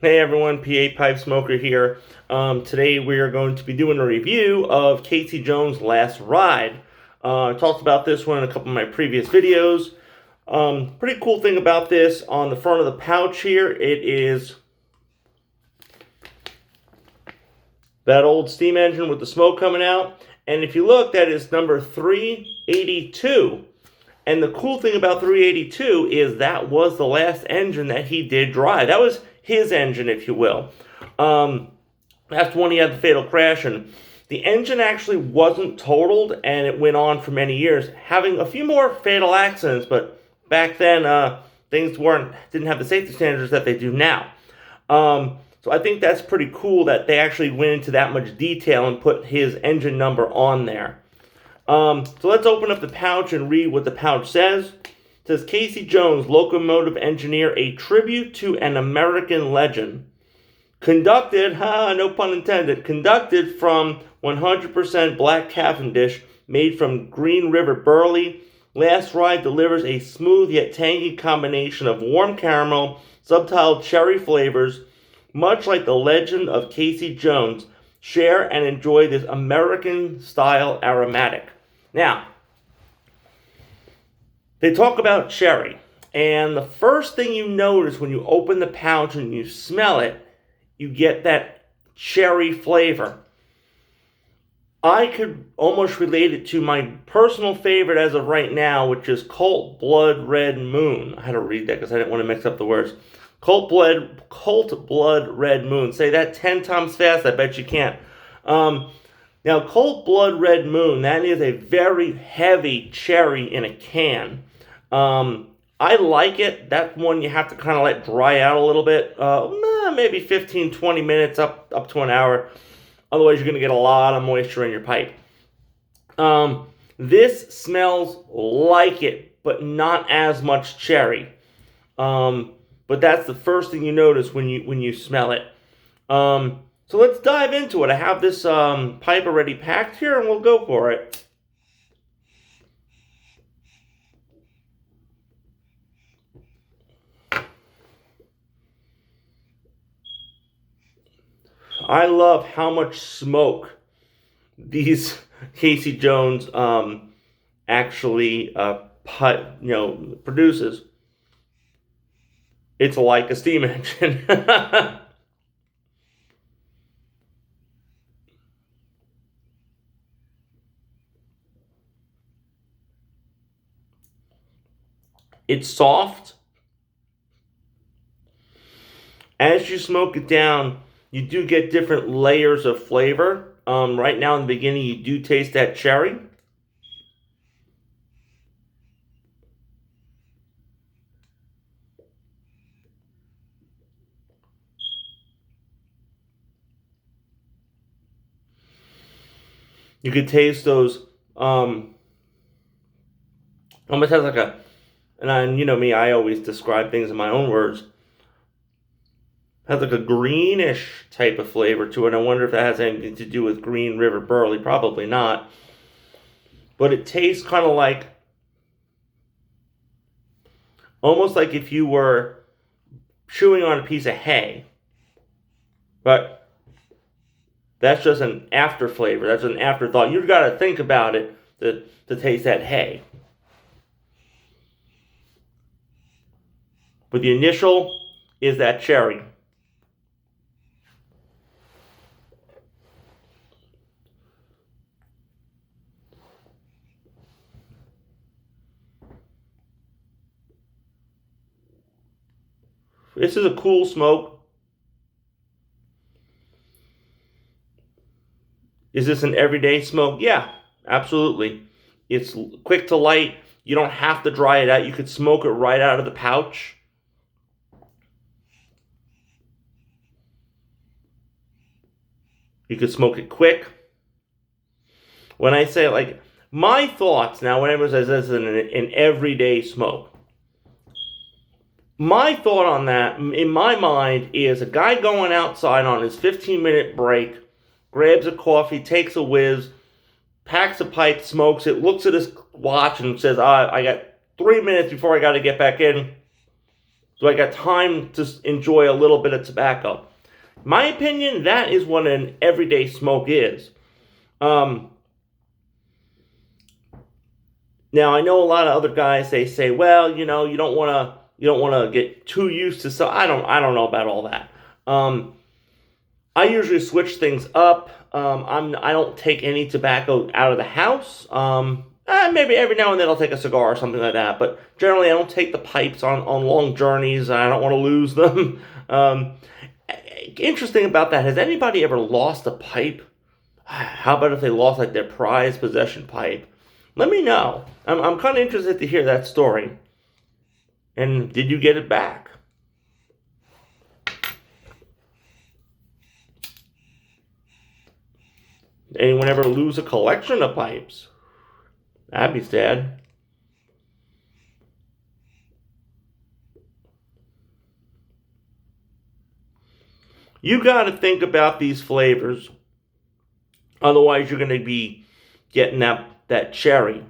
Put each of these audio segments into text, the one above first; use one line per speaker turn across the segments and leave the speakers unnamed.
Hey everyone, PA Pipe Smoker here. Today we are going to be doing a review of Casey Jones' Last Ride. I talked about this one in a couple of my previous videos. Pretty cool thing about this, on the front of the pouch here, it is that old steam engine with the smoke coming out. And if you look, that is number 382. And the cool thing about 382 is that was the last engine that he did drive. That was his engine, if you will. That's when he had the fatal crash, and the engine actually wasn't totaled, and it went on for many years, having a few more fatal accidents. But back then, things didn't have the safety standards that they do now. So I think that's pretty cool that they actually went into that much detail and put his engine number on there. So let's open up the pouch and read what the pouch says. It says, Casey Jones, locomotive engineer, a tribute to an American legend. Conducted, no pun intended, conducted from 100% black Cavendish, made from Green River Burley. Last Ride delivers a smooth yet tangy combination of warm caramel, subtle cherry flavors. Much like the legend of Casey Jones, share and enjoy this American-style aromatic. Now, they talk about cherry, and the first thing you notice when you open the pouch and you smell it, you get that cherry flavor. I could almost relate it to my personal favorite as of right now, which is Colt Blood Red Moon. I had to read that because I didn't want to mix up the words. Colt Blood Red Moon. Say that 10 times fast, I bet you can't. Now, Colt Blood Red Moon, that is a very heavy cherry in a can. I like it. That one you have to kind of let dry out a little bit. Maybe 15, 20 minutes, up to an hour. Otherwise, you're going to get a lot of moisture in your pipe. This smells like it, but not as much cherry. But that's the first thing you notice when you smell it. So let's dive into it. I have this pipe already packed here, and we'll go for it. I love how much smoke these Casey Jones actually produces. It's like a steam engine. It's soft. As you smoke it down, you do get different layers of flavor. Right now in the beginning, you do taste that cherry. You could taste those, almost has like a, and you know me, I always describe things in my own words. Has like a greenish type of flavor to it. I wonder if that has anything to do with Green River Burley. Probably not. But it tastes kind of like, almost like if you were chewing on a piece of hay. But that's just an after flavor. That's an afterthought. You've got to think about it to taste that hay. But the initial is that cherry. This is a cool smoke. Is this an everyday smoke? Yeah, absolutely. It's quick to light. You don't have to dry it out. You could smoke it right out of the pouch. You could smoke it quick. When I say, like, my thoughts now, whenever says this is an everyday smoke, my thought on that, in my mind, is a guy going outside on his 15-minute break, grabs a coffee, takes a whiz, packs a pipe, smokes it, looks at his watch and says, I got 3 minutes before I got to get back in. So I got time to enjoy a little bit of tobacco. My opinion, that is what an everyday smoke is. Now I know a lot of other guys, they say, well, you don't want to get too used to. So I don't know about all that. I usually switch things up. I don't take any tobacco out of the house. Maybe every now and then I'll take a cigar or something like that. But generally, I don't take the pipes on long journeys. I don't want to lose them. Interesting about that. Has anybody ever lost a pipe? How about if they lost like their prized possession pipe? Let me know. I'm kind of interested to hear that story. And did you get it back? Anyone ever lose a collection of pipes? That'd be sad. You got to think about these flavors. Otherwise, you're going to be getting that cherry.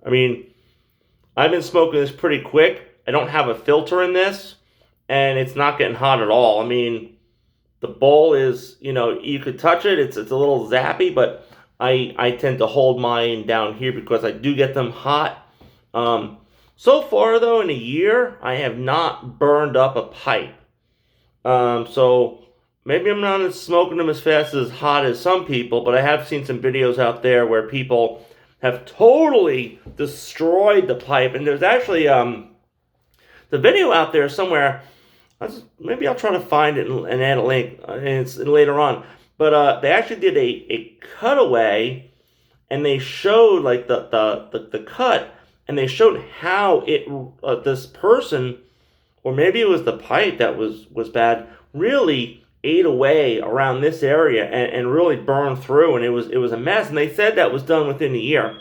I mean, I've been smoking this pretty quick. I don't have a filter in this, and it's not getting hot at all. I mean, the bowl is, you could touch it. It's a little zappy, but I tend to hold mine down here because I do get them hot. So far, though, in a year, I have not burned up a pipe. So maybe I'm not smoking them as fast as hot as some people, but I have seen some videos out there where people have totally destroyed the pipe. And there's actually the video out there somewhere. Maybe I'll try to find it and add a link and it's later on. But they actually did a cutaway, and they showed like the cut, and they showed how this person, or maybe it was the pipe that was bad, really ate away around this area and really burned through, and it was a mess. And they said that was done within a year.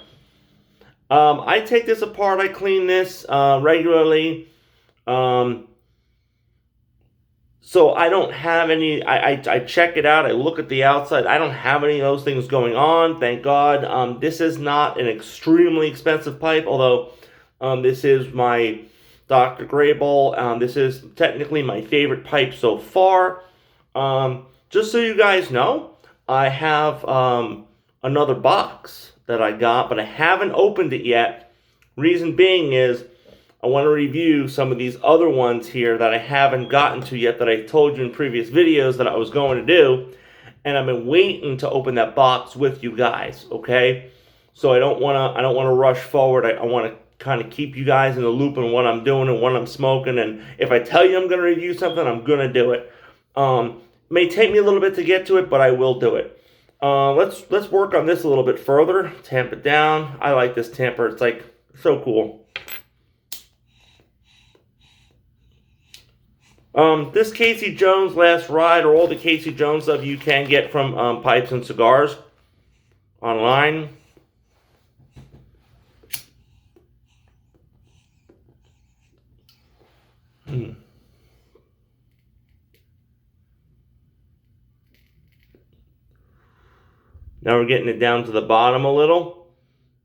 I take this apart. I clean this regularly. So I don't have any. I check it out. I look at the outside. I don't have any of those things going on. Thank God. This is not an extremely expensive pipe, although this is my Dr. Grable. This is technically my favorite pipe so far. Just so you guys know, I have another box that I got, but I haven't opened it yet. Reason being is I want to review some of these other ones here that I haven't gotten to yet that I told you in previous videos that I was going to do. And I've been waiting to open that box with you guys, okay? So I don't want to rush forward. I want to kind of keep you guys in the loop on what I'm doing and what I'm smoking. And if I tell you I'm going to review something, I'm going to do it. May take me a little bit to get to it, but I will do it. Let's work on this a little bit further. Tamp it down. I like this tamper. It's like so cool. This Casey Jones Last Ride, or all the Casey Jones stuff you can get from Pipes and Cigars online. Now we're getting it down to the bottom a little.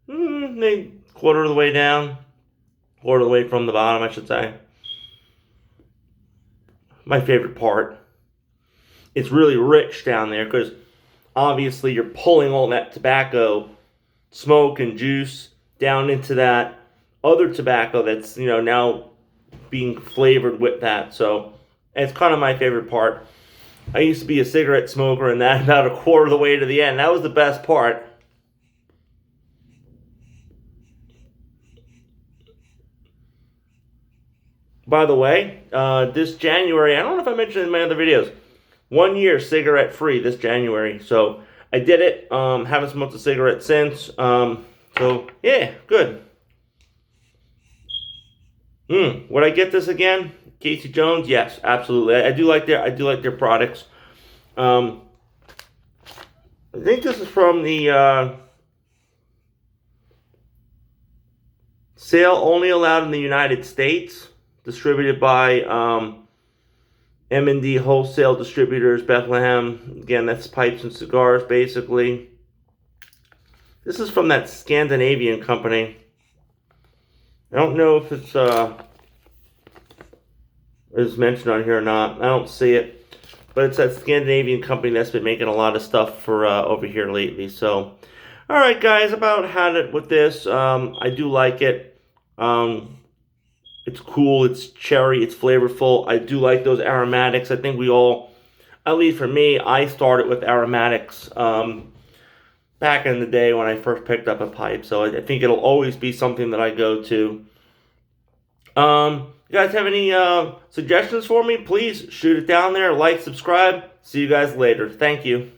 Maybe quarter of the way down. Quarter of the way from the bottom, I should say. My favorite part. It's really rich down there because obviously you're pulling all that tobacco smoke and juice down into that other tobacco that's now being flavored with that. So it's kind of my favorite part. I used to be a cigarette smoker, and that about a quarter of the way to the end. That was the best part. By the way, this January, I don't know if I mentioned in my other videos, 1 year cigarette free this January. So I did it. Haven't smoked a cigarette since. So yeah, good. Would I get this again? Casey Jones? Yes, absolutely. I do like their products. I think this is from the Sale only allowed in the United States. Distributed by M&D Wholesale Distributors, Bethlehem. Again, that's pipes and cigars, basically. This is from that Scandinavian company. I don't know if it's is mentioned on here or not. I don't see it. But it's that Scandinavian company that's been making a lot of stuff for over here lately. So, all right, guys, about had it with this. I do like it. It's cool. It's cherry. It's flavorful. I do like those aromatics. I think we all, at least for me, I started with aromatics back in the day when I first picked up a pipe. So I think it'll always be something that I go to. You guys have any suggestions for me? Please shoot it down there. Like, subscribe. See you guys later. Thank you.